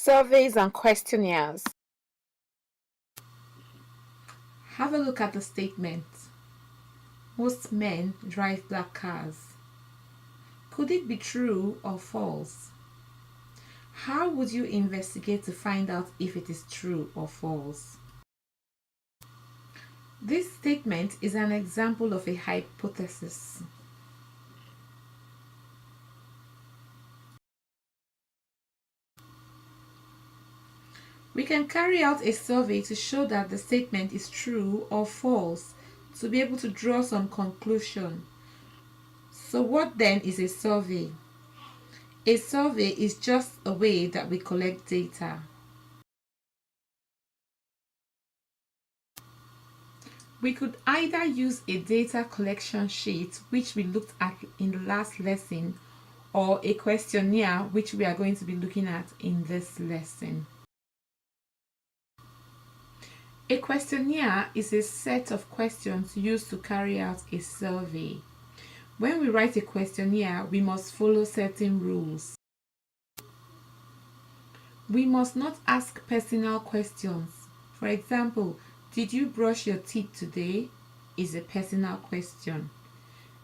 Surveys and questionnaires. Have a look at the statement. Most men drive black cars. Could it be true or false? How would you investigate to find out if it is true or false? This statement is an example of a hypothesis. We can carry out a survey to show that the statement is true or false, to be able to draw some conclusion. So what then is a survey? A survey is just a way that we collect data. We could either use a data collection sheet, which we looked at in the last lesson, or a questionnaire, which we are going to be looking at in this lesson. A questionnaire is a set of questions used to carry out a survey. When we write a questionnaire, we must follow certain rules. We must not ask personal questions. For example, did you brush your teeth today? Is a personal question.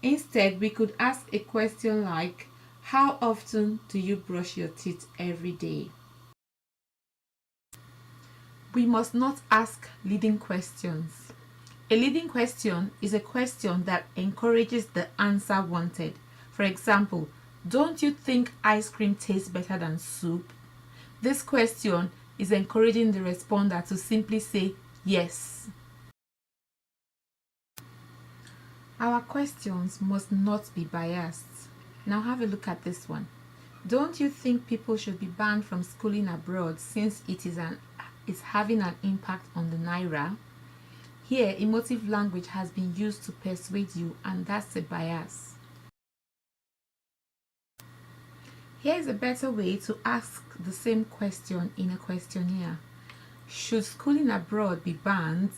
Instead, we could ask a question like, how often do you brush your teeth every day? We must not ask leading questions. A leading question is a question that encourages the answer wanted. For example, don't you think ice cream tastes better than soup? This question is encouraging the responder to simply say yes. Our questions must not be biased. Now have a look at this one. Don't you think people should be banned from schooling abroad since it is having an impact on the naira? Here, emotive language has been used to persuade you, and that's a bias. Here is a better way to ask the same question in a questionnaire. Should schooling abroad be banned?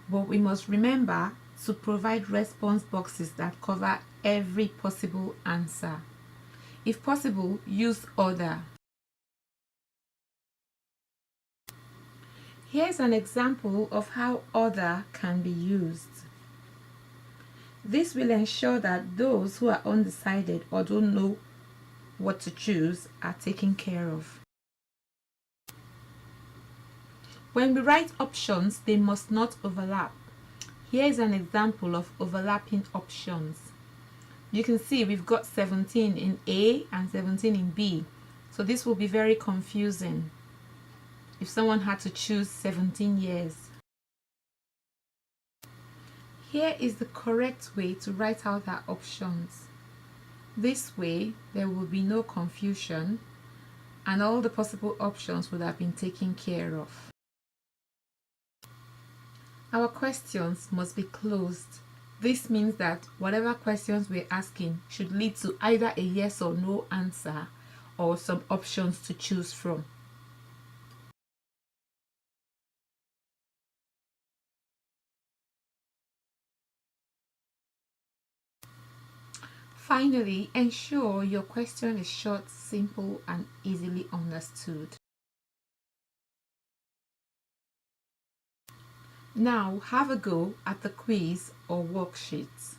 But we must remember to provide response boxes that cover every possible answer. If possible, use other. Here's an example of how other can be used. This will ensure that those who are undecided or don't know what to choose are taken care of. When we write options, they must not overlap. Here is an example of overlapping options. You can see we've got 17 in A and 17 in B. So this will be very confusing if someone had to choose 17 years. Here is the correct way to write out our options. This way, there will be no confusion and all the possible options would have been taken care of. Our questions must be closed. This means that whatever questions we're asking should lead to either a yes or no answer or some options to choose from. Finally, ensure your question is short, simple, and easily understood. Now have a go at the quiz or worksheets.